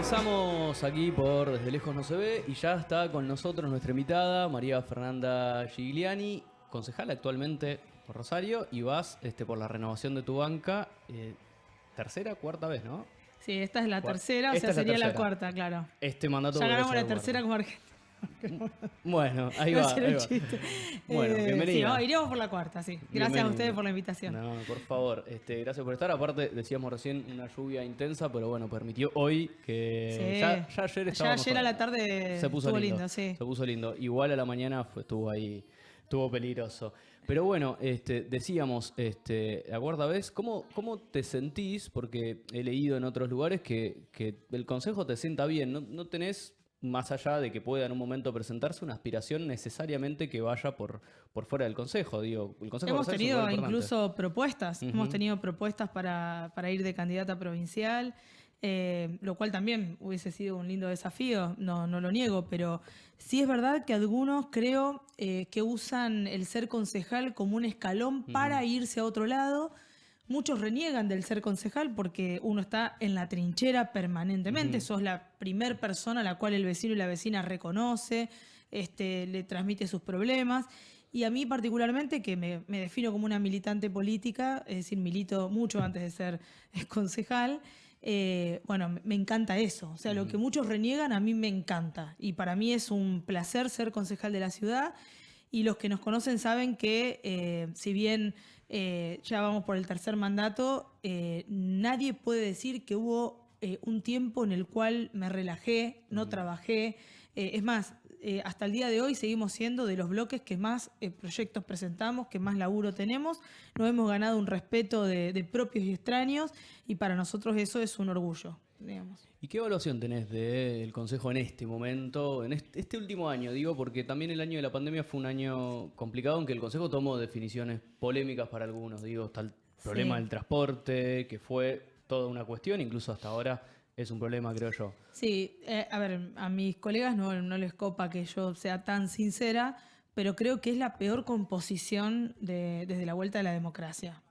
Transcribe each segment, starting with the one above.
Regresamos aquí por Desde Lejos No Se Ve y ya está con nosotros nuestra invitada María Fernanda Gigliani, concejal actualmente por Rosario, y vas por la renovación de tu banca, tercera, cuarta vez, ¿no? Sí, esta es la tercera, o Esta sea, es la sería la tercera. cuarta, claro. Este mandato Ya volverá a ganamos ser la tercera cuarta. como Argentina. Bueno, ahí Iba a va, ser ahí un va. chiste. Bueno, Sí, bienvenida. iríamos por la cuarta, sí. Gracias a Bienvenida. ustedes por la invitación. No, por favor, gracias por estar. Aparte, decíamos recién una lluvia intensa, pero bueno, permitió hoy que Sí. ya ayer estábamos. Ya ayer a la tarde se puso estuvo lindo, sí. se puso lindo. Igual a la mañana estuvo ahí, estuvo peligroso. Pero bueno, decíamos, la cuarta vez, ¿cómo te sentís? Porque he leído en otros lugares que el consejo te sienta bien, no tenés, más allá de que pueda en un momento presentarse, una aspiración necesariamente que vaya por fuera del consejo. Digo, el consejo Hemos de Rosario es un tenido lugar importante. incluso propuestas, Ujú. hemos tenido propuestas para ir de candidata provincial, lo cual también hubiese sido un lindo desafío, no lo niego, pero sí es verdad que algunos creo que usan el ser concejal como un escalón para irse a otro lado. Muchos reniegan del ser concejal porque uno está en la trinchera permanentemente, sos la primer persona a la cual el vecino y la vecina reconoce, le transmite sus problemas. Y a mí particularmente, que me defino como una militante política, es decir, milito mucho antes de ser concejal, bueno, me encanta eso. O sea, lo que muchos reniegan a mí me encanta. Y para mí es un placer ser concejal de la ciudad. Y los que nos conocen saben que si bien ya vamos por el tercer mandato, nadie puede decir que hubo un tiempo en el cual me relajé, no trabajé. Es más, hasta el día de hoy seguimos siendo de los bloques que más proyectos presentamos, que más laburo tenemos. Nos hemos ganado un respeto de propios y extraños y para nosotros eso es un orgullo, digamos. ¿Y qué evaluación tenés del Consejo en este momento, en este último año? Digo, porque también el año de la pandemia fue un año complicado, aunque el Consejo tomó definiciones polémicas para algunos. Digo, está el problema del transporte, que fue toda una cuestión, incluso hasta ahora es un problema, creo yo. Sí, a ver, a mis colegas no les copa que yo sea tan sincera, pero creo que es la peor composición desde la vuelta de la democracia,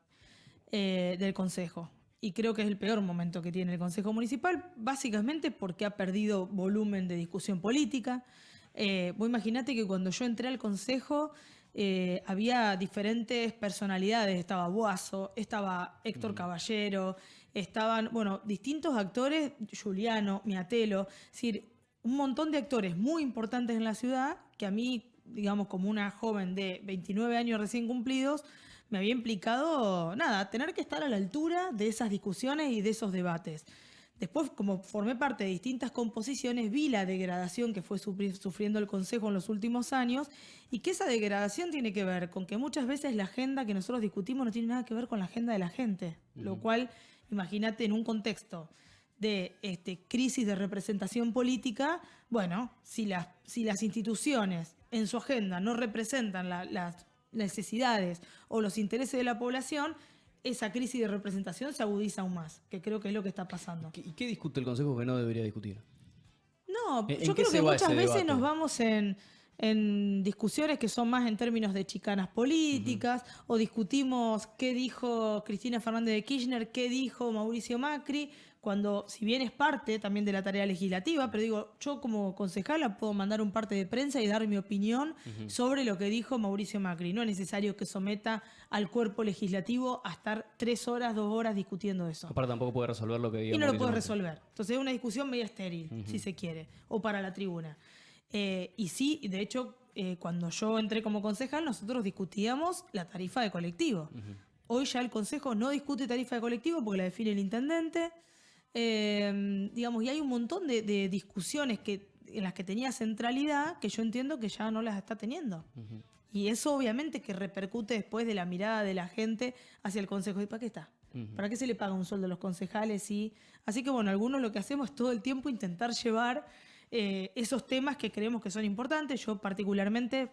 del Consejo. Y creo que es el peor momento que tiene el Consejo Municipal, básicamente porque ha perdido volumen de discusión política. Vos imaginate que cuando yo entré al Consejo había diferentes personalidades. Estaba Boazo, estaba Héctor Caballero, estaban, bueno, distintos actores, Juliano, Miatelo, es decir, un montón de actores muy importantes en la ciudad que a mí, digamos, como una joven de 29 años recién cumplidos, me había implicado, nada, tener que estar a la altura de esas discusiones y de esos debates. Después, como formé parte de distintas composiciones, vi la degradación que fue sufriendo el Consejo en los últimos años y que esa degradación tiene que ver con que muchas veces la agenda que nosotros discutimos no tiene nada que ver con la agenda de la gente, lo cual, imagínate, en un contexto de crisis de representación política, bueno, si las instituciones en su agenda no representan las necesidades o los intereses de la población, esa crisis de representación se agudiza aún más, que creo que es lo que está pasando. ¿Y qué discute el Consejo que no debería discutir? No, ¿En yo qué creo se que va muchas ese veces debate? nos vamos en discusiones que son más en términos de chicanas políticas, o discutimos qué dijo Cristina Fernández de Kirchner, qué dijo Mauricio Macri, cuando si bien es parte también de la tarea legislativa, pero digo, yo como concejala puedo mandar un parte de prensa y dar mi opinión sobre lo que dijo Mauricio Macri. No es necesario que someta al cuerpo legislativo a estar 3 horas, 2 horas discutiendo eso. Aparte tampoco puede resolver lo que diga Y no lo Mauricio puedes Macri. resolver. Entonces es una discusión media estéril, si se quiere, o para la tribuna. Y sí, de hecho, cuando yo entré como concejal, nosotros discutíamos la tarifa de colectivo. Hoy ya el Consejo no discute tarifa de colectivo porque la define el intendente. Digamos, y hay un montón de discusiones en las que tenía centralidad que yo entiendo que ya no las está teniendo. Y eso obviamente que repercute después de la mirada de la gente hacia el Consejo. ¿Y para qué está? ¿Para qué se le paga un sueldo a los concejales? Así que bueno, algunos lo que hacemos es todo el tiempo intentar llevar esos temas que creemos que son importantes. Yo particularmente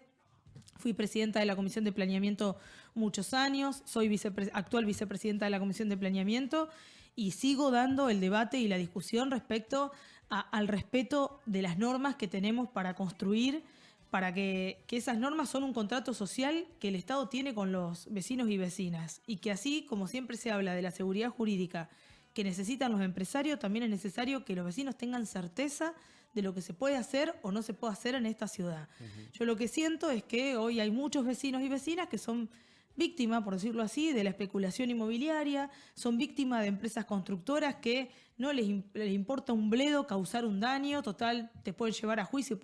fui presidenta de la Comisión de Planeamiento muchos años, soy actual vicepresidenta de la Comisión de Planeamiento y sigo dando el debate y la discusión respecto al respeto de las normas que tenemos para construir, para que esas normas son un contrato social que el Estado tiene con los vecinos y vecinas y que así, como siempre se habla de la seguridad jurídica, que necesitan los empresarios, también es necesario que los vecinos tengan certeza de lo que se puede hacer o no se puede hacer en esta ciudad. Yo lo que siento es que hoy hay muchos vecinos y vecinas que son víctimas, por decirlo así, de la especulación inmobiliaria, son víctimas de empresas constructoras que no les importa un bledo causar un daño, total, te pueden llevar a juicio,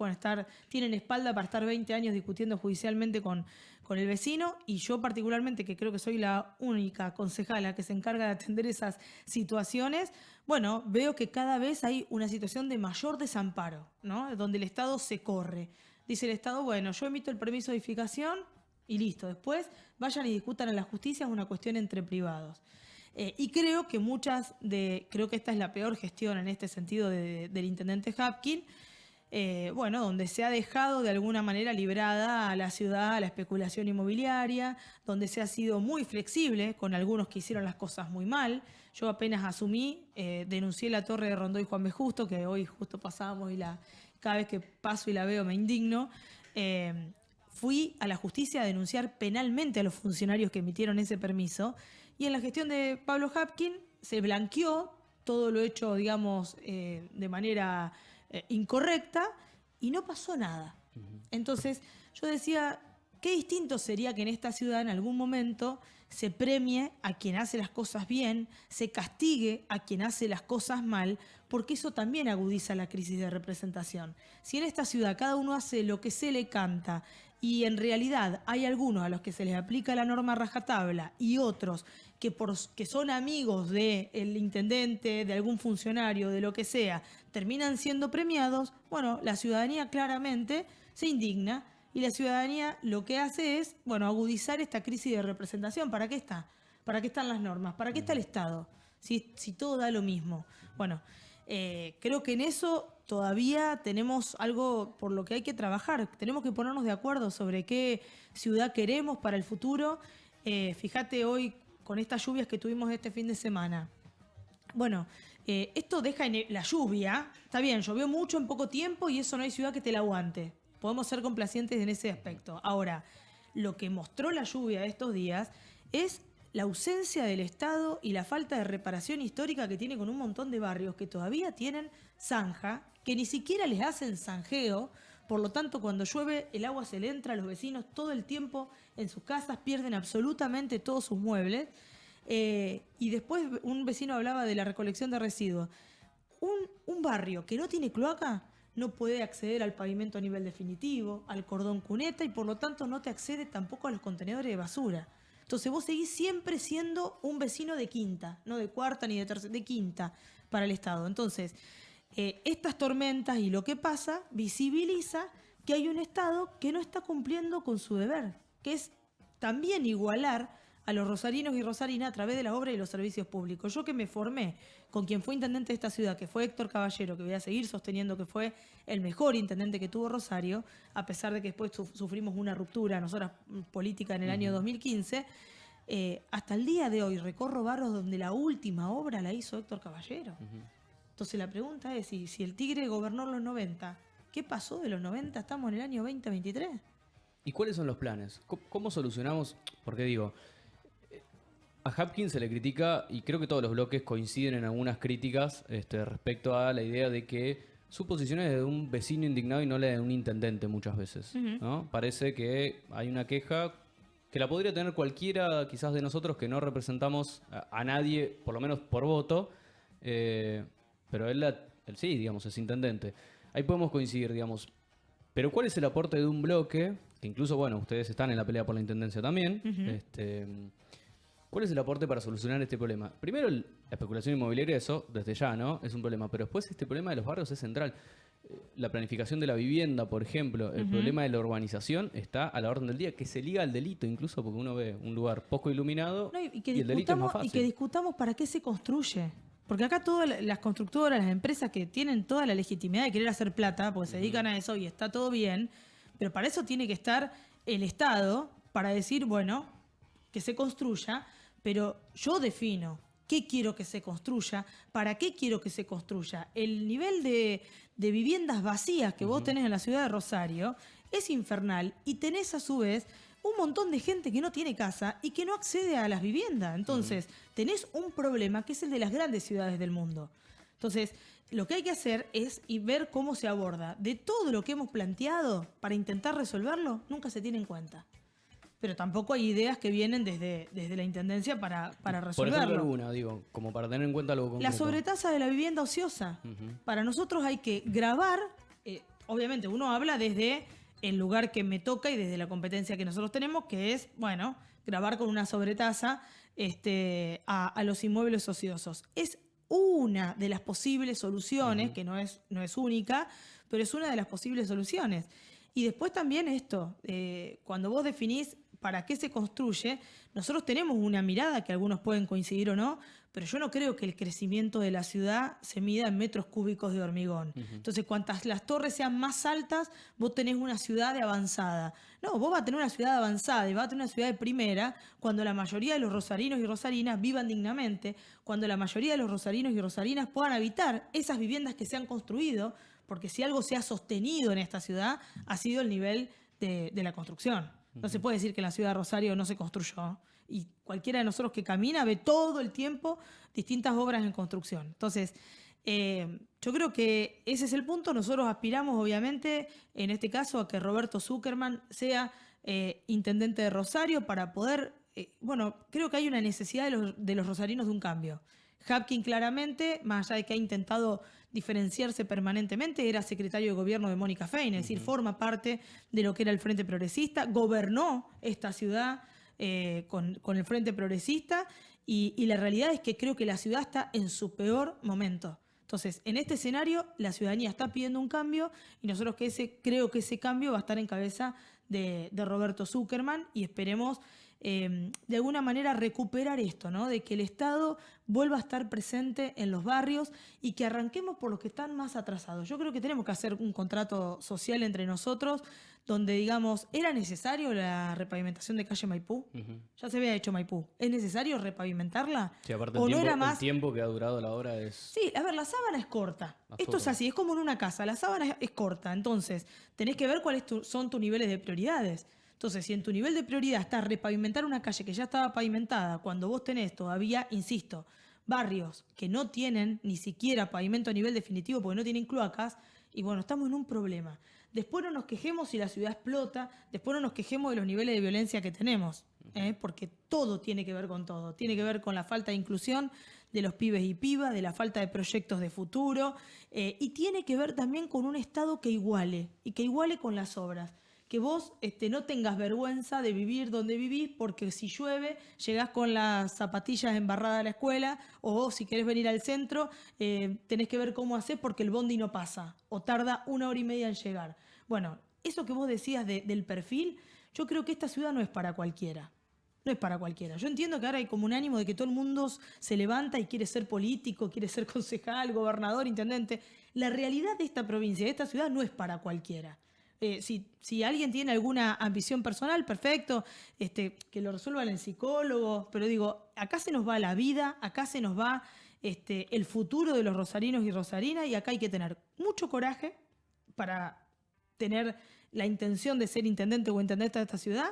tienen espalda para estar 20 años discutiendo judicialmente con el vecino, y yo particularmente, que creo que soy la única concejala que se encarga de atender esas situaciones, bueno, veo que cada vez hay una situación de mayor desamparo, ¿no? Donde el Estado se corre. Dice el Estado, bueno, yo emito el permiso de edificación y listo, después vayan y discutan en la justicia, es una cuestión entre privados. Y creo que creo que esta es la peor gestión en este sentido del intendente Hapkin, donde se ha dejado de alguna manera librada a la ciudad a la especulación inmobiliaria, donde se ha sido muy flexible con algunos que hicieron las cosas muy mal. Yo apenas asumí, denuncié la torre de Rondó y Juan B. Justo, que hoy justo pasábamos y cada vez que paso y la veo me indigno. Fui a la justicia a denunciar penalmente a los funcionarios que emitieron ese permiso, y en la gestión de Pablo Hapkin se blanqueó todo lo hecho, digamos, de manera incorrecta, y no pasó nada. Entonces yo decía, qué distinto sería que en esta ciudad en algún momento se premie a quien hace las cosas bien, se castigue a quien hace las cosas mal, porque eso también agudiza la crisis de representación. Si en esta ciudad cada uno hace lo que se le canta, y en realidad hay algunos a los que se les aplica la norma rajatabla y otros que son amigos del intendente, de algún funcionario, de lo que sea, terminan siendo premiados, bueno, la ciudadanía claramente se indigna, y la ciudadanía lo que hace es, agudizar esta crisis de representación. ¿Para qué está? ¿Para qué están las normas? ¿Para qué está el Estado? Si todo da lo mismo. Bueno, creo que en eso todavía tenemos algo por lo que hay que trabajar. Tenemos que ponernos de acuerdo sobre qué ciudad queremos para el futuro. Fíjate hoy con estas lluvias que tuvimos este fin de semana. Bueno, esto deja la lluvia. Está bien, llovió mucho en poco tiempo y eso no hay ciudad que te la aguante. Podemos ser complacientes en ese aspecto. Ahora, lo que mostró la lluvia de estos días es la ausencia del Estado y la falta de reparación histórica que tiene con un montón de barrios que todavía tienen zanja, que ni siquiera les hacen zanjeo. Por lo tanto, cuando llueve, el agua se le entra a los vecinos todo el tiempo en sus casas, pierden absolutamente todos sus muebles. Y después un vecino hablaba de la recolección de residuos. Un barrio que no tiene cloaca no puede acceder al pavimento a nivel definitivo, al cordón cuneta, y por lo tanto no te accede tampoco a los contenedores de basura. Entonces vos seguís siempre siendo un vecino de quinta, no de cuarta ni de tercera, de quinta para el Estado. Entonces, estas tormentas y lo que pasa visibiliza que hay un Estado que no está cumpliendo con su deber, que es también igualar a los rosarinos y rosarinas a través de la obra y los servicios públicos. Yo que me formé con quien fue intendente de esta ciudad, que fue Héctor Caballero, que voy a seguir sosteniendo que fue el mejor intendente que tuvo Rosario, a pesar de que después sufrimos una ruptura, nosotras política en el año 2015, hasta el día de hoy recorro barrios donde la última obra la hizo Héctor Caballero. Entonces la pregunta es, si el Tigre gobernó en los 90, ¿qué pasó de los 90? Estamos en el año 2023. ¿Y cuáles son los planes? ¿Cómo solucionamos? Porque digo, a Hapkin se le critica, y creo que todos los bloques coinciden en algunas críticas respecto a la idea de que su posición es de un vecino indignado y no la de un intendente muchas veces, ¿no? Parece que hay una queja que la podría tener cualquiera quizás de nosotros que no representamos a nadie, por lo menos por voto, pero él sí, digamos, es intendente. Ahí podemos coincidir, digamos. Pero ¿cuál es el aporte de un bloque? Que incluso, bueno, ustedes están en la pelea por la intendencia también. ¿Cuál es el aporte para solucionar este problema? Primero, la especulación inmobiliaria, eso desde ya, ¿no? Es un problema. Pero después este problema de los barrios es central. La planificación de la vivienda, por ejemplo, el problema de la urbanización está a la orden del día, que se liga al delito, incluso porque uno ve un lugar poco iluminado y el delito es más fácil. Y que discutamos para qué se construye. Porque acá todas las constructoras, las empresas que tienen toda la legitimidad de querer hacer plata, porque se dedican a eso y está todo bien, pero para eso tiene que estar el Estado para decir, bueno, que se construya, pero yo defino qué quiero que se construya, para qué quiero que se construya. El nivel de viviendas vacías que vos tenés en la ciudad de Rosario es infernal, y tenés a su vez un montón de gente que no tiene casa y que no accede a las viviendas. Entonces, tenés un problema que es el de las grandes ciudades del mundo. Entonces, lo que hay que hacer es ver cómo se aborda. De todo lo que hemos planteado para intentar resolverlo, nunca se tiene en cuenta. Pero tampoco hay ideas que vienen desde la Intendencia para resolverlo. Por ejemplo, alguna, digo, como para tener en cuenta algo concreto. La sobretasa de la vivienda ociosa. Para nosotros hay que grabar, obviamente uno habla desde el lugar que me toca y desde la competencia que nosotros tenemos, que es, bueno, grabar con una sobretasa a los inmuebles ociosos. Es una de las posibles soluciones, que no es única, pero es una de las posibles soluciones. Y después también esto, cuando vos definís para qué se construye, nosotros tenemos una mirada que algunos pueden coincidir o no, pero yo no creo que el crecimiento de la ciudad se mida en metros cúbicos de hormigón. Entonces, cuantas las torres sean más altas, vos tenés una ciudad de avanzada. No, vos vas a tener una ciudad avanzada y vas a tener una ciudad de primera cuando la mayoría de los rosarinos y rosarinas vivan dignamente, cuando la mayoría de los rosarinos y rosarinas puedan habitar esas viviendas que se han construido, porque si algo se ha sostenido en esta ciudad, ha sido el nivel de la construcción. No se puede decir que en la ciudad de Rosario no se construyó. Y cualquiera de nosotros que camina ve todo el tiempo distintas obras en construcción. Entonces, yo creo que ese es el punto. Nosotros aspiramos, obviamente, en este caso, a que Roberto Zuckerman sea intendente de Rosario para poder... creo que hay una necesidad de los rosarinos de un cambio. Hapkin claramente, más allá de que ha intentado diferenciarse permanentemente, era secretario de gobierno de Mónica Fein, es decir, forma parte de lo que era el Frente Progresista, gobernó esta ciudad con el Frente Progresista y la realidad es que creo que la ciudad está en su peor momento. Entonces, en este escenario, la ciudadanía está pidiendo un cambio y nosotros creo que ese cambio va a estar en cabeza de Roberto Zuckerman y esperemos de alguna manera recuperar esto, ¿no? De que el Estado vuelva a estar presente en los barrios y que arranquemos por los que están más atrasados. Yo creo que tenemos que hacer un contrato social entre nosotros donde digamos, ¿era necesario la repavimentación de calle Maipú? Ya se había hecho Maipú. ¿Es necesario repavimentarla? Sí, aparte ¿O el no tiempo, era más? el tiempo que ha durado la obra es... Sí, a ver, la sábana es corta. Esto es así, es como en una casa. La sábana es corta. Entonces, tenés que ver cuáles son tus niveles de prioridades. Entonces, si en tu nivel de prioridad está repavimentar una calle que ya estaba pavimentada, cuando vos tenés todavía, insisto, barrios que no tienen ni siquiera pavimento a nivel definitivo porque no tienen cloacas, y bueno, estamos en un problema. Después no nos quejemos si la ciudad explota, después no nos quejemos de los niveles de violencia que tenemos, porque todo tiene que ver con todo. Tiene que ver con la falta de inclusión de los pibes y pibas, de la falta de proyectos de futuro, y tiene que ver también con un Estado que iguale, y que iguale con las obras. Que vos no tengas vergüenza de vivir donde vivís porque si llueve llegás con las zapatillas embarradas a la escuela o si querés venir al centro tenés que ver cómo hacés porque el bondi no pasa o tarda 1 hora y media en llegar. Bueno, eso que vos decías del perfil, yo creo que esta ciudad no es para cualquiera. No es para cualquiera. Yo entiendo que ahora hay como un ánimo de que todo el mundo se levanta y quiere ser político, quiere ser concejal, gobernador, intendente. La realidad de esta provincia, de esta ciudad, no es para cualquiera. Si alguien tiene alguna ambición personal, perfecto, que lo resuelvan el psicólogo, pero digo, acá se nos va la vida, acá se nos va el futuro de los rosarinos y rosarinas y acá hay que tener mucho coraje para tener la intención de ser intendente o intendente de esta ciudad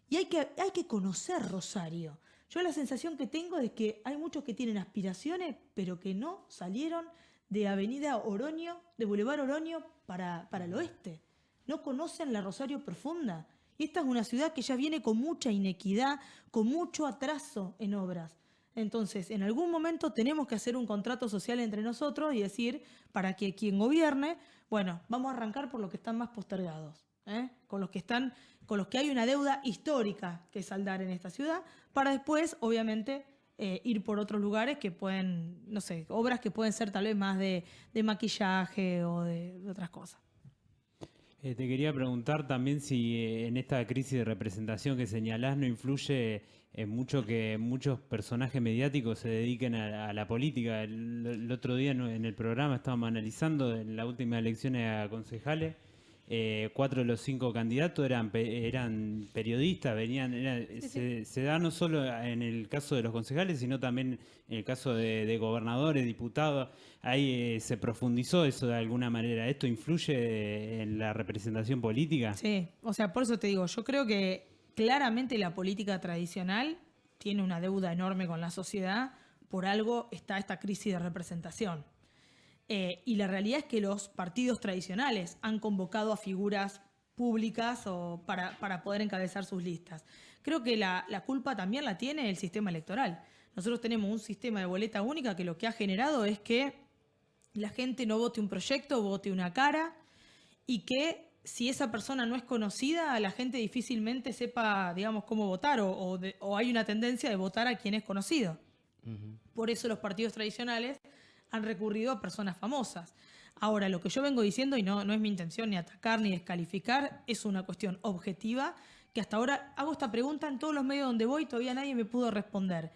y hay que conocer Rosario. Yo la sensación que tengo es que hay muchos que tienen aspiraciones, pero que no salieron de Avenida Oroño, de Boulevard Oroño para el oeste. No conocen la Rosario Profunda. Y esta es una ciudad que ya viene con mucha inequidad, con mucho atraso en obras. Entonces, en algún momento tenemos que hacer un contrato social entre nosotros y decir, para que quien gobierne, bueno, vamos a arrancar por los que están más postergados, con los que hay una deuda histórica que saldar en esta ciudad, para después, obviamente, ir por otros lugares que pueden, no sé, obras que pueden ser tal vez más de maquillaje o de otras cosas. Te quería preguntar también si en esta crisis de representación que señalás no influye mucho que muchos personajes mediáticos se dediquen a la política. El otro día en el programa estábamos analizando en las últimas elecciones a concejales, 4 de los 5 candidatos eran periodistas, se da no solo en el caso de los concejales, sino también en el caso de gobernadores, diputados. Ahí se profundizó eso de alguna manera. ¿Esto influye en la representación política? Sí, o sea, por eso te digo, yo creo que claramente la política tradicional tiene una deuda enorme con la sociedad, por algo está esta crisis de representación. Y la realidad es que los partidos tradicionales han convocado a figuras públicas para poder encabezar sus listas. Creo que la culpa también la tiene el sistema electoral. Nosotros tenemos un sistema de boleta única que lo que ha generado es que la gente no vote un proyecto, vote una cara, y que si esa persona no es conocida, la gente difícilmente sepa, digamos, cómo votar, o hay una tendencia de votar a quien es conocido. Por eso los partidos tradicionales han recurrido a personas famosas. Ahora, lo que yo vengo diciendo, y no es mi intención ni atacar ni descalificar, es una cuestión objetiva, que hasta ahora hago esta pregunta en todos los medios donde voy y todavía nadie me pudo responder.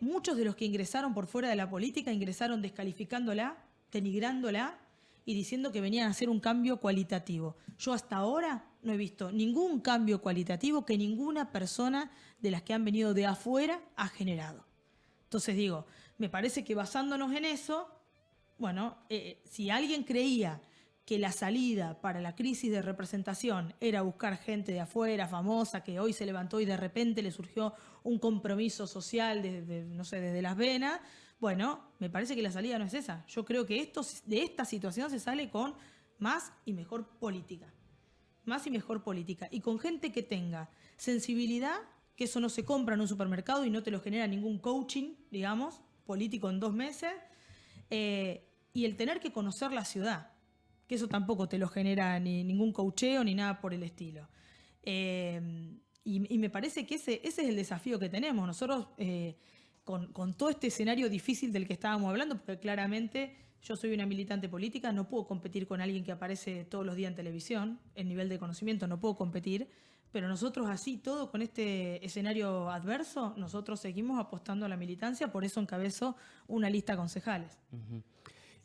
Muchos de los que ingresaron por fuera de la política ingresaron descalificándola, denigrándola y diciendo que venían a hacer un cambio cualitativo. Yo hasta ahora no he visto ningún cambio cualitativo que ninguna persona de las que han venido de afuera ha generado. Entonces digo, me parece que basándonos en eso, bueno, si alguien creía que la salida para la crisis de representación era buscar gente de afuera, famosa, que hoy se levantó y de repente le surgió un compromiso social desde las venas, bueno, me parece que la salida no es esa. Yo creo que de esta situación se sale con más y mejor política. Más y mejor política. Y con gente que tenga sensibilidad, que eso no se compra en un supermercado y no te lo genera ningún coaching, digamos, político en 2 meses. Y el tener que conocer la ciudad, que eso tampoco te lo genera ni ningún coacheo ni nada por el estilo. Y me parece que ese es el desafío que tenemos. Nosotros, con todo este escenario difícil del que estábamos hablando, porque claramente yo soy una militante política, no puedo competir con alguien que aparece todos los días en televisión, el nivel de conocimiento no puedo competir, pero nosotros así todo con este escenario adverso, nosotros seguimos apostando a la militancia, por eso encabezo una lista de concejales.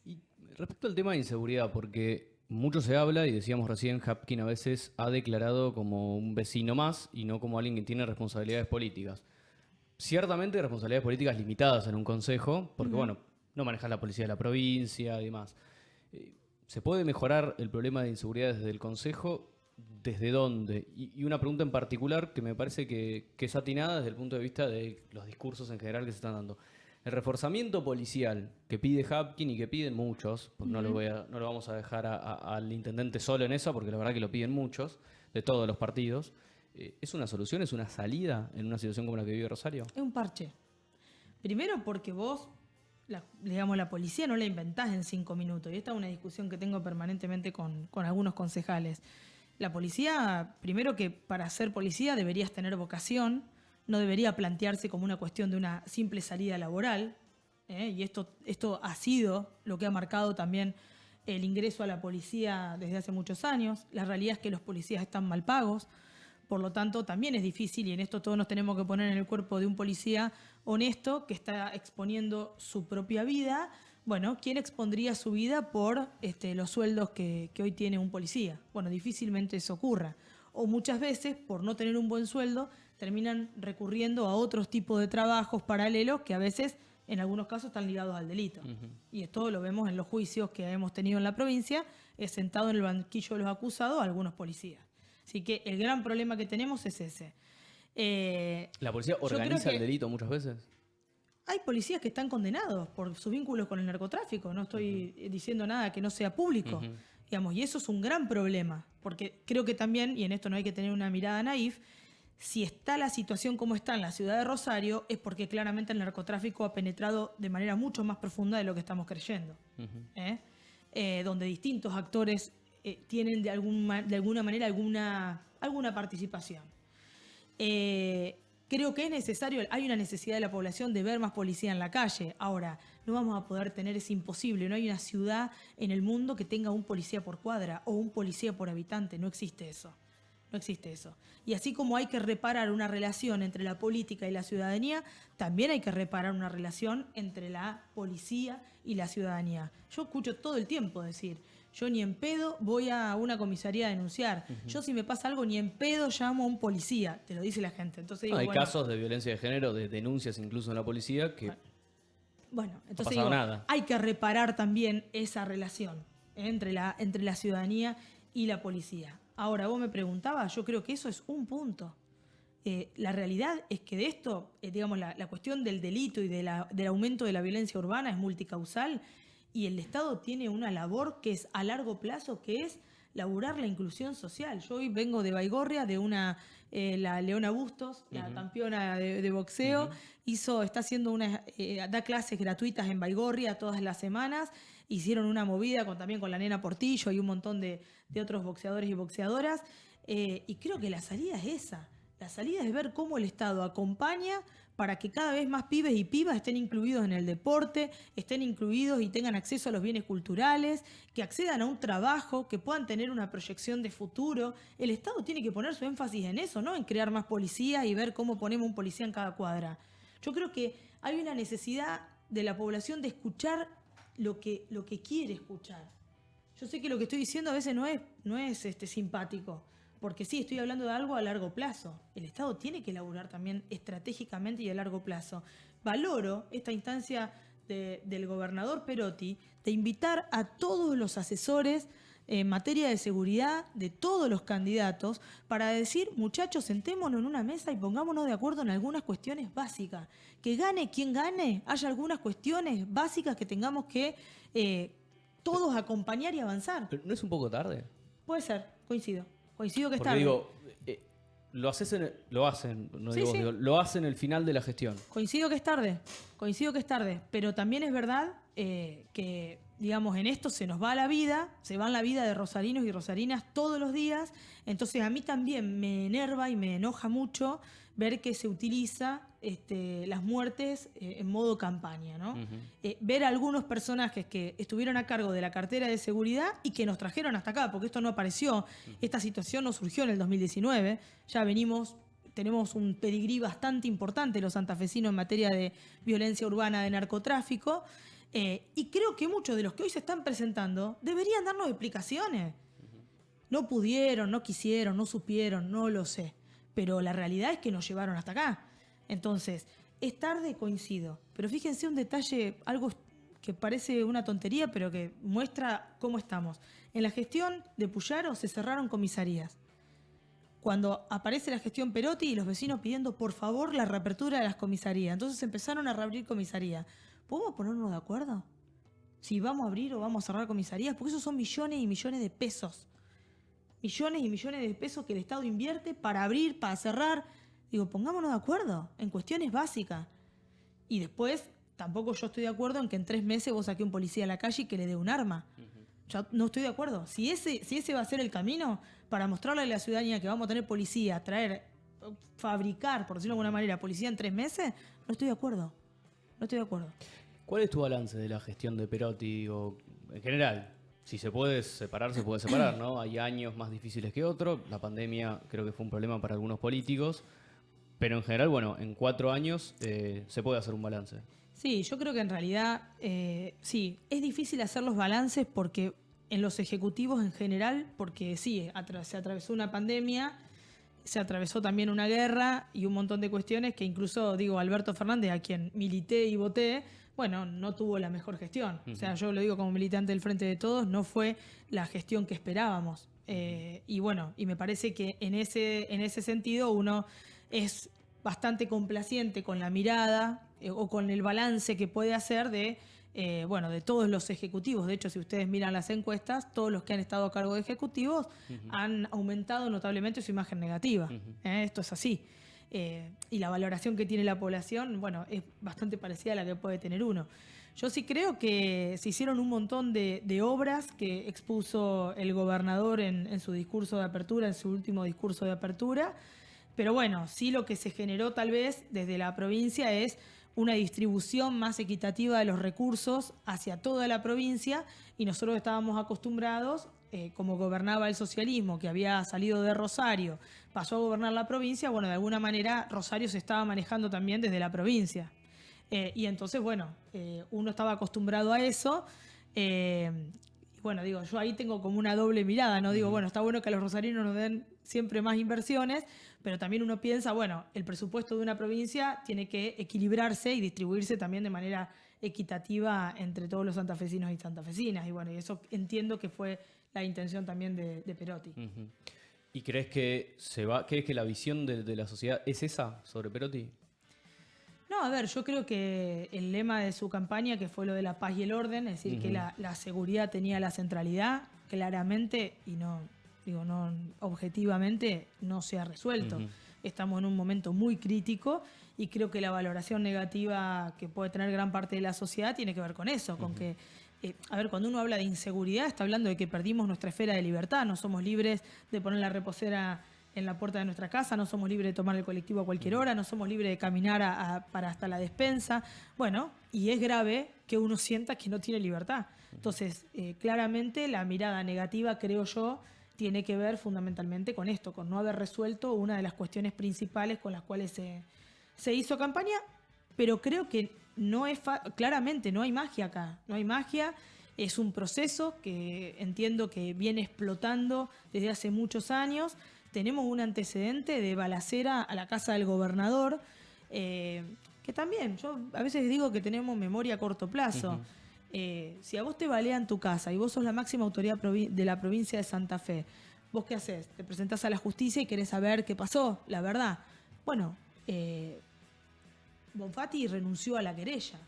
Y respecto al tema de inseguridad, porque mucho se habla, y decíamos recién, Hapkin a veces ha declarado como un vecino más y no como alguien que tiene responsabilidades políticas. Ciertamente responsabilidades políticas limitadas en un consejo, porque bueno, no manejas la policía de la provincia y demás. ¿Se puede mejorar el problema de inseguridad desde el consejo? ¿Desde dónde? Y una pregunta en particular que me parece que es atinada desde el punto de vista de los discursos en general que se están dando. El reforzamiento policial que pide Hapkin y que piden muchos, porque no lo vamos a dejar al intendente solo en esa, porque la verdad que lo piden muchos, de todos los partidos, ¿es una solución, es una salida en una situación como la que vive Rosario? Es un parche. Primero porque vos, la policía no la inventás en 5 minutos. Y esta es una discusión que tengo permanentemente con algunos concejales. La policía, primero que para ser policía deberías tener vocación, no debería plantearse como una cuestión de una simple salida laboral, y esto ha sido lo que ha marcado también el ingreso a la policía desde hace muchos años. La realidad es que los policías están mal pagos, por lo tanto también es difícil, y en esto todos nos tenemos que poner en el cuerpo de un policía honesto que está exponiendo su propia vida. Bueno, ¿quién expondría su vida por los sueldos que hoy tiene un policía? Bueno, difícilmente eso ocurra. O muchas veces, por no tener un buen sueldo, terminan recurriendo a otros tipos de trabajos paralelos que a veces, en algunos casos, están ligados al delito. Y esto lo vemos en los juicios que hemos tenido en la provincia, sentado en el banquillo de los acusados algunos policías. Así que el gran problema que tenemos es ese. ¿La policía organiza el delito muchas veces? Hay policías que están condenados por sus vínculos con el narcotráfico. No estoy diciendo nada que no sea público. Digamos, y eso es un gran problema, porque creo que también, y en esto no hay que tener una mirada naif, si está la situación como está en la ciudad de Rosario, es porque claramente el narcotráfico ha penetrado de manera mucho más profunda de lo que estamos creyendo. Donde distintos actores tienen de alguna manera alguna participación. Creo que es necesario, hay una necesidad de la población de ver más policía en la calle. Ahora, no vamos a poder tener, es imposible. No hay una ciudad en el mundo que tenga un policía por cuadra o un policía por habitante. No existe eso. No existe eso. Y así como hay que reparar una relación entre la política y la ciudadanía, también hay que reparar una relación entre la policía y la ciudadanía. Yo escucho todo el tiempo decir, yo ni en pedo voy a una comisaría a denunciar. Yo si me pasa algo, ni en pedo llamo a un policía. Te lo dice la gente. Entonces digo, hay casos de violencia de género, de denuncias incluso en la policía, que entonces no ha pasado nada. Hay que reparar también esa relación entre la ciudadanía y la policía. Ahora, vos me preguntabas, yo creo que eso es un punto. La realidad es que de esto, digamos, la cuestión del delito y del aumento de la violencia urbana es multicausal y el Estado tiene una labor que es a largo plazo, que es laburar la inclusión social. Yo hoy vengo de Baigorria, de la Leona Bustos, la campeona de boxeo, está haciendo da clases gratuitas en Baigorria todas las semanas, hicieron una movida también con la nena Portillo y un montón de otros boxeadores y boxeadoras, y creo que la salida es esa. La salida es ver cómo el Estado acompaña para que cada vez más pibes y pibas estén incluidos en el deporte, estén incluidos y tengan acceso a los bienes culturales, que accedan a un trabajo, que puedan tener una proyección de futuro. El Estado tiene que poner su énfasis en eso, no en crear más policías y ver cómo ponemos un policía en cada cuadra. Yo creo que hay una necesidad de la población de escuchar lo que quiere escuchar. Yo sé que lo que estoy diciendo a veces no es simpático, porque sí, estoy hablando de algo a largo plazo. El Estado tiene que laburar también estratégicamente y a largo plazo. Valoro esta instancia del gobernador Perotti de invitar a todos los asesores en materia de seguridad de todos los candidatos para decir, muchachos, sentémonos en una mesa y pongámonos de acuerdo en algunas cuestiones básicas. Que gane quien gane, haya algunas cuestiones básicas que tengamos que todos acompañar y avanzar. ¿Pero no es un poco tarde? Puede ser, coincido. Coincido que es Porque tarde. digo, lo hacen, no Sí, digo, sí. digo, lo hacen el final de la gestión. Coincido que es tarde, pero también es verdad que, digamos, en esto se nos va la vida, se van la vida de rosarinos y rosarinas todos los días, entonces a mí también me enerva y me enoja mucho ver que se utiliza las muertes en modo campaña, ¿no? Ver a algunos personajes que estuvieron a cargo de la cartera de seguridad y que nos trajeron hasta acá, porque esto no apareció, esta situación no surgió en el 2019, ya tenemos un pedigrí bastante importante los santafesinos en materia de violencia urbana, de narcotráfico, y creo que muchos de los que hoy se están presentando deberían darnos explicaciones. No pudieron, no quisieron, no supieron, no lo sé, pero la realidad es que nos llevaron hasta acá. Entonces, es tarde, coincido, pero fíjense un detalle, algo que parece una tontería, pero que muestra cómo estamos. En la gestión de Puyaro se cerraron comisarías. Cuando aparece la gestión Perotti y los vecinos pidiendo por favor la reapertura de las comisarías. Entonces empezaron a reabrir comisarías. ¿Podemos ponernos de acuerdo? Si vamos a abrir o vamos a cerrar comisarías, porque esos son millones y millones de pesos. Millones y millones de pesos que el Estado invierte para abrir, para cerrar. Digo, pongámonos de acuerdo en cuestiones básicas. Y después, tampoco yo estoy de acuerdo en que en 3 meses vos saqué a un policía a la calle y que le dé un arma. Yo no estoy de acuerdo. Si ese va a ser el camino para mostrarle a la ciudadanía que vamos a tener policía, fabricar, por decirlo de alguna manera, policía en 3 meses, no estoy de acuerdo. No estoy de acuerdo. ¿Cuál es tu balance de la gestión de Perotti o en general? Si se puede separar, se puede separar, ¿no? Hay años más difíciles que otros. La pandemia creo que fue un problema para algunos políticos. Pero en general, bueno, en 4 años se puede hacer un balance. Sí, yo creo que en realidad, sí, es difícil hacer los balances porque en los ejecutivos en general, porque sí, se atravesó una pandemia, se atravesó también una guerra y un montón de cuestiones que incluso, digo, Alberto Fernández, a quien milité y voté, bueno, no tuvo la mejor gestión. O sea, yo lo digo como militante del Frente de Todos, no fue la gestión que esperábamos. Y bueno, y me parece que en ese sentido uno es bastante complaciente con la mirada o con el balance que puede hacer de todos los ejecutivos. De hecho, si ustedes miran las encuestas, todos los que han estado a cargo de ejecutivos han aumentado notablemente su imagen negativa. Esto es así. Y la valoración que tiene la población, bueno, es bastante parecida a la que puede tener uno. Yo sí creo que se hicieron un montón de obras que expuso el gobernador en su discurso de apertura, en su último discurso de apertura. Pero bueno, sí lo que se generó tal vez desde la provincia es una distribución más equitativa de los recursos hacia toda la provincia y nosotros estábamos acostumbrados, como gobernaba el socialismo, que había salido de Rosario, pasó a gobernar la provincia, bueno, de alguna manera Rosario se estaba manejando también desde la provincia. Y entonces, bueno, uno estaba acostumbrado a eso. Bueno, digo, yo ahí tengo como una doble mirada, ¿no? Digo, bueno, está bueno que a los rosarinos nos den siempre más inversiones, pero también uno piensa, bueno, el presupuesto de una provincia tiene que equilibrarse y distribuirse también de manera equitativa entre todos los santafesinos y santafesinas. Y bueno, y eso entiendo que fue la intención también de Perotti. ¿Y crees que crees que la visión de la sociedad es esa sobre Perotti? No, a ver, yo creo que el lema de su campaña, que fue lo de la paz y el orden, es decir, que la seguridad tenía la centralidad, claramente, y no, digo, no objetivamente, no se ha resuelto. Estamos en un momento muy crítico y creo que la valoración negativa que puede tener gran parte de la sociedad tiene que ver con eso, con que, a ver, cuando uno habla de inseguridad, está hablando de que perdimos nuestra esfera de libertad, no somos libres de poner la reposera en la puerta de nuestra casa, no somos libres de tomar el colectivo a cualquier hora, no somos libres de caminar para hasta la despensa. Bueno, y es grave que uno sienta que no tiene libertad. Entonces, claramente la mirada negativa, creo yo, tiene que ver fundamentalmente con esto, con no haber resuelto una de las cuestiones principales con las cuales se hizo campaña, pero creo que no es claramente no hay magia acá, no hay magia. Es un proceso que entiendo que viene explotando desde hace muchos años. Tenemos un antecedente de balacera a la casa del gobernador, que también, yo a veces digo que tenemos memoria a corto plazo. Si a vos te balean tu casa y vos sos la máxima autoridad de la provincia de Santa Fe, ¿vos qué haces? Te presentás a la justicia y querés saber qué pasó, la verdad. Bueno, Bonfatti renunció a la querella,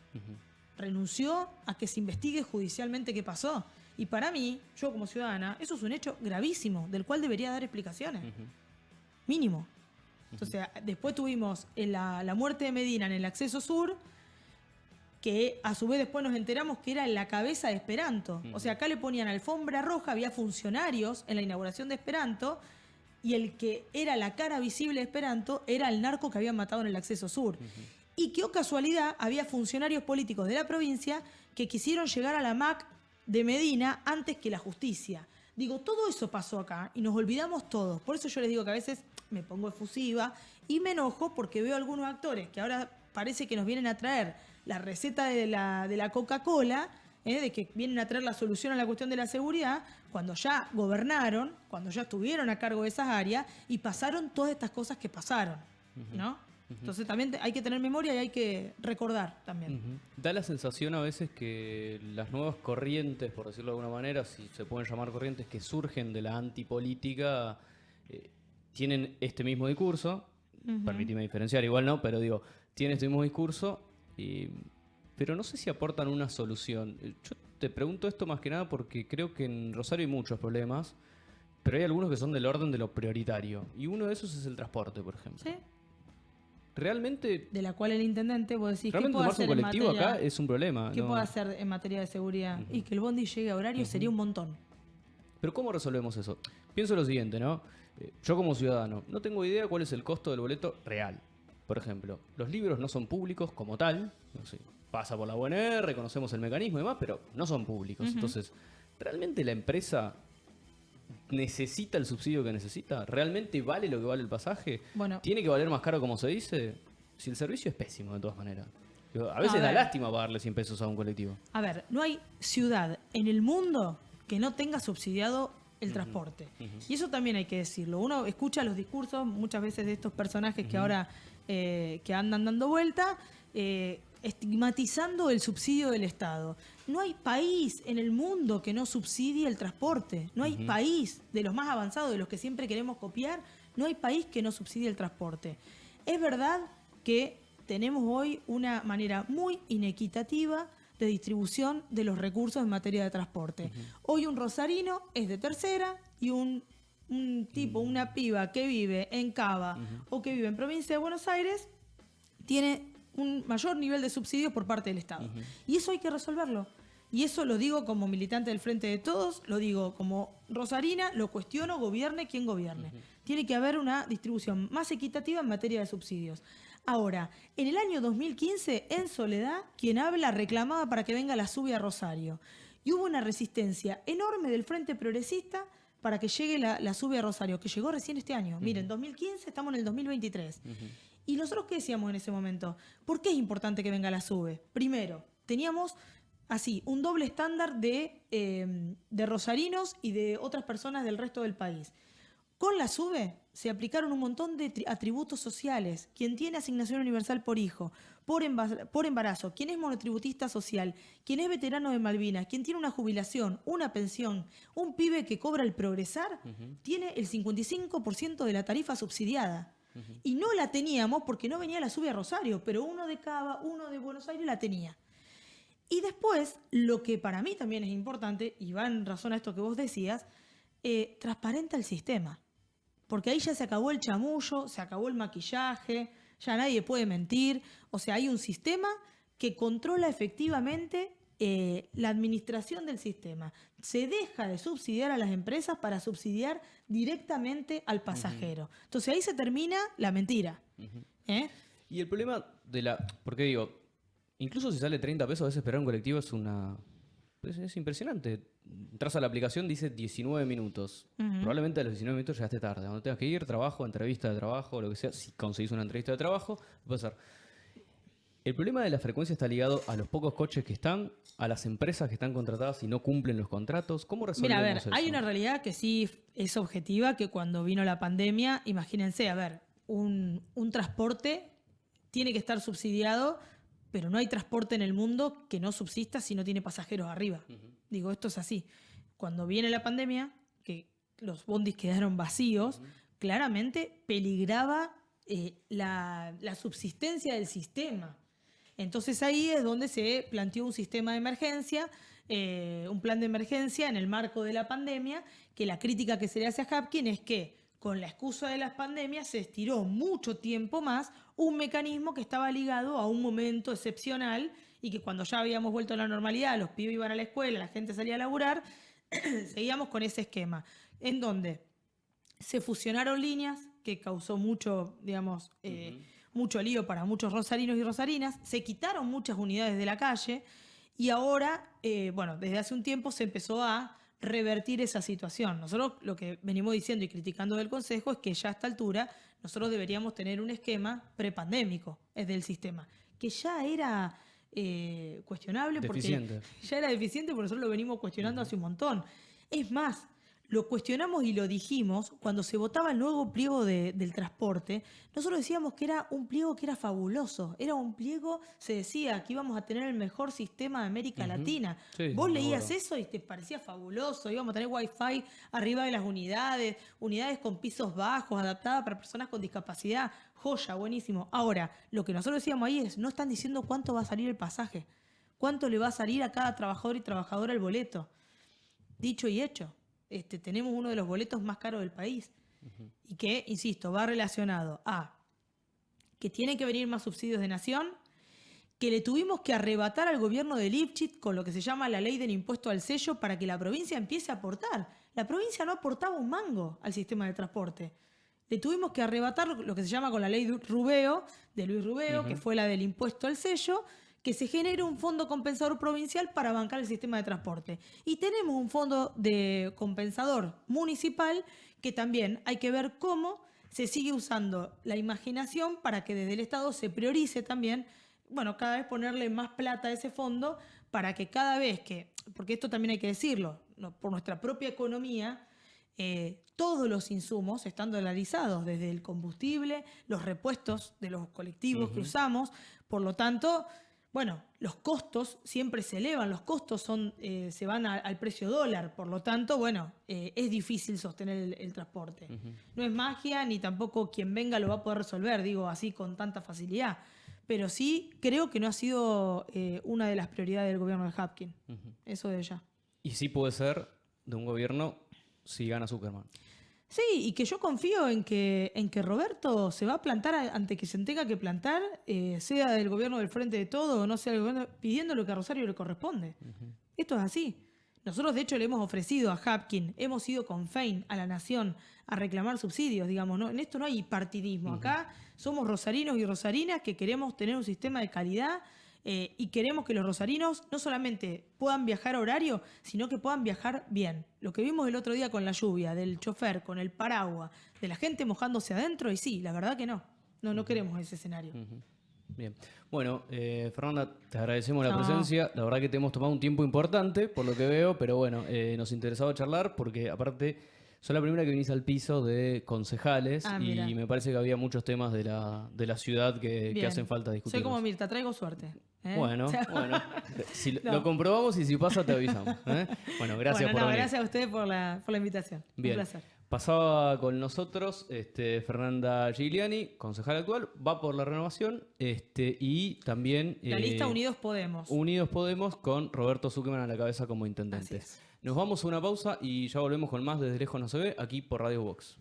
renunció a que se investigue judicialmente qué pasó. Y para mí, yo como ciudadana, eso es un hecho gravísimo, del cual debería dar explicaciones. Mínimo. Entonces, después tuvimos la muerte de Medina en el acceso sur, que a su vez después nos enteramos que era la cabeza de Esperanto. O sea, acá le ponían alfombra roja, había funcionarios en la inauguración de Esperanto, y el que era la cara visible de Esperanto era el narco que habían matado en el acceso sur. Y que, oh casualidad, había funcionarios políticos de la provincia que quisieron llegar a la MAC de Medina antes que la justicia. Digo, todo eso pasó acá y nos olvidamos todos. Por eso yo les digo que a veces me pongo efusiva y me enojo porque veo algunos actores que ahora parece que nos vienen a traer la receta de la Coca-Cola, de que vienen a traer la solución a la cuestión de la seguridad, cuando ya gobernaron, cuando ya estuvieron a cargo de esas áreas y pasaron todas estas cosas que pasaron, ¿no? Entonces también hay que tener memoria y hay que recordar también. Da la sensación a veces que las nuevas corrientes, por decirlo de alguna manera, si se pueden llamar corrientes, que surgen de la antipolítica, tienen este mismo discurso, permíteme diferenciar, igual no, pero digo, tienen este mismo discurso, pero no sé si aportan una solución. Yo te pregunto esto más que nada porque creo que en Rosario hay muchos problemas, pero hay algunos que son del orden de lo prioritario, y uno de esos es el transporte, por ejemplo. ¿Sí? Realmente, de la cual el intendente, vos decís, ¿qué realmente puedo tomarse hacer un colectivo en materia, acá es un problema. ¿qué ¿no? puedo hacer en materia de seguridad? Y que el bondi llegue a horario sería un montón. Pero ¿cómo resolvemos eso? Pienso lo siguiente, ¿no? Yo como ciudadano no tengo idea cuál es el costo del boleto real. Por ejemplo, los libros no son públicos como tal. No sé, pasa por la UNR, conocemos el mecanismo y demás, pero no son públicos. Entonces, ¿realmente la empresa necesita el subsidio que necesita? ¿Realmente vale lo que vale el pasaje? Bueno, ¿Tiene que valer más caro como se dice? Si el servicio es pésimo de todas maneras. A veces A da ver. lástima pagarle 100 pesos a un colectivo. a ver, no hay ciudad en el mundo que no tenga subsidiado el transporte. Y eso también hay que decirlo. Uno escucha los discursos muchas veces de estos personajes que ahora que andan dando vuelta, estigmatizando el subsidio del Estado. No hay país en el mundo que no subsidie el transporte. No hay país de los más avanzados, de los que siempre queremos copiar, no hay país que no subsidie el transporte. Es verdad que tenemos hoy una manera muy inequitativa de distribución de los recursos en materia de transporte. Hoy un rosarino es de tercera y un tipo, una piba que vive en Cava o que vive en provincia de Buenos Aires tiene un mayor nivel de subsidios por parte del Estado. Y eso hay que resolverlo. Y eso lo digo como militante del Frente de Todos, lo digo como rosarina, lo cuestiono, gobierne quien gobierne. Tiene que haber una distribución más equitativa en materia de subsidios. Ahora, en el año 2015, en Soledad, quien habla reclamaba para que venga la SUBE a Rosario. Y hubo una resistencia enorme del Frente Progresista para que llegue la SUBE a Rosario, que llegó recién este año. Miren, 2015, estamos en el 2023. ¿Y nosotros qué decíamos en ese momento? ¿Por qué es importante que venga la SUBE? Primero, teníamos así un doble estándar de rosarinos y de otras personas del resto del país. Con la SUBE se aplicaron un montón de atributos sociales. Quien tiene asignación universal por hijo, por embarazo, quien es monotributista social, quien es veterano de Malvinas, quien tiene una jubilación, una pensión, un pibe que cobra el progresar, tiene el 55% de la tarifa subsidiada. Y no la teníamos porque no venía la SUBE a Rosario, pero uno de Cava, uno de Buenos Aires la tenía. Y después, lo que para mí también es importante, y va en razón a esto que vos decías, transparenta el sistema. Porque ahí ya se acabó el chamullo, se acabó el maquillaje, ya nadie puede mentir. O sea, hay un sistema que controla efectivamente la administración del sistema. Se deja de subsidiar a las empresas para subsidiar directamente al pasajero. Entonces ahí se termina la mentira. Y el problema porque digo, incluso si sale 30 pesos, a veces esperar un colectivo es impresionante. Entras a la aplicación, dice 19 minutos. Probablemente a los 19 minutos llegaste tarde. Cuando tengas que ir, trabajo, entrevista de trabajo, lo que sea, si conseguís una entrevista de trabajo, puede ser. El problema de la frecuencia está ligado a los pocos coches que están, a las empresas que están contratadas y no cumplen los contratos. ¿Cómo resolvemos Mira, a ver, eso? hay una realidad que sí es objetiva, que cuando vino la pandemia, imagínense, a ver, un transporte tiene que estar subsidiado, pero no hay transporte en el mundo que no subsista si no tiene pasajeros arriba. Digo, esto es así. Cuando viene la pandemia, que los bondis quedaron vacíos, claramente peligraba la subsistencia del sistema. Entonces ahí es donde se planteó un sistema de emergencia, un plan de emergencia en el marco de la pandemia, que la crítica que se le hace a Hapkin es que con la excusa de las pandemias se estiró mucho tiempo más un mecanismo que estaba ligado a un momento excepcional y que cuando ya habíamos vuelto a la normalidad, los pibes iban a la escuela, la gente salía a laburar, seguíamos con ese esquema, en donde se fusionaron líneas que causó mucho, digamos, mucho lío para muchos rosarinos y rosarinas, se quitaron muchas unidades de la calle y ahora, desde hace un tiempo se empezó a revertir esa situación. Nosotros lo que venimos diciendo y criticando del Consejo es que ya a esta altura nosotros deberíamos tener un esquema prepandémico del sistema, que ya era cuestionable deficiente. porque ya era deficiente porque nosotros lo venimos cuestionando hace un montón. Es más, lo cuestionamos y lo dijimos cuando se votaba el nuevo pliego del transporte. Nosotros decíamos que era un pliego que era fabuloso. Era un pliego, se decía que íbamos a tener el mejor sistema de América Latina. Sí, Vos me leías acuerdo. eso y te parecía fabuloso. Íbamos a tener wifi arriba de las unidades con pisos bajos, adaptadas para personas con discapacidad. Joya, buenísimo. Ahora, lo que nosotros decíamos ahí es, no están diciendo cuánto va a salir el pasaje. Cuánto le va a salir a cada trabajador y trabajadora el boleto. Dicho y hecho. Tenemos uno de los boletos más caros del país y que, insisto, va relacionado a que tienen que venir más subsidios de nación, que le tuvimos que arrebatar al gobierno de Lifchitz con lo que se llama la ley del impuesto al sello para que la provincia empiece a aportar. La provincia no aportaba un mango al sistema de transporte. Le tuvimos que arrebatar lo que se llama con la ley de Luis Rubeo, que fue la del impuesto al sello, que se genere un fondo compensador provincial para bancar el sistema de transporte. Y tenemos un fondo de compensador municipal que también hay que ver cómo se sigue usando la imaginación para que desde el Estado se priorice también, cada vez ponerle más plata a ese fondo para que cada vez porque esto también hay que decirlo, por nuestra propia economía, todos los insumos están dolarizados, desde el combustible, los repuestos de los colectivos que usamos, por lo tanto... los costos siempre se elevan, los costos se van al precio dólar, por lo tanto, es difícil sostener el transporte. No es magia, ni tampoco quien venga lo va a poder resolver, digo así con tanta facilidad. Pero sí creo que no ha sido una de las prioridades del gobierno de Hapkin, eso de ya. Y sí puede ser de un gobierno si gana Zuckerman. Sí, y que yo confío en que Roberto se va a plantar ante que se tenga que plantar, sea del gobierno del Frente de Todo o no sea del gobierno, pidiendo lo que a Rosario le corresponde. Esto es así. Nosotros, de hecho, le hemos ofrecido a Hapkin, hemos ido con Fein a la Nación a reclamar subsidios, digamos, ¿no? En esto no hay partidismo. Acá somos rosarinos y rosarinas que queremos tener un sistema de calidad y queremos que los rosarinos no solamente puedan viajar a horario, sino que puedan viajar bien. Lo que vimos el otro día con la lluvia, del chofer, con el paraguas, de la gente mojándose adentro, y sí, la verdad que no. No queremos ese escenario. Bien. Bueno, Fernanda, te agradecemos la presencia. La verdad que te hemos tomado un tiempo importante, por lo que veo, pero nos interesaba charlar porque aparte Soy la primera que viniste al piso de concejales Ah, y mira. me parece que había muchos temas de la ciudad que Bien. hacen falta discutir. Soy como Mirta, traigo suerte. ¿eh? Bueno, O sea, bueno. Si No. lo comprobamos y si pasa te avisamos. Bueno, gracias por venir. gracias a ustedes por la invitación. Bien. Un placer. Pasaba con nosotros Fernanda Giuliani, concejal actual, va por la renovación y también La lista Unidos Podemos. Unidos Podemos con Roberto Zuckerman a la cabeza como intendente. Así es. Nos vamos a una pausa y ya volvemos con más Desde Lejos No Se Ve aquí por Radio Box.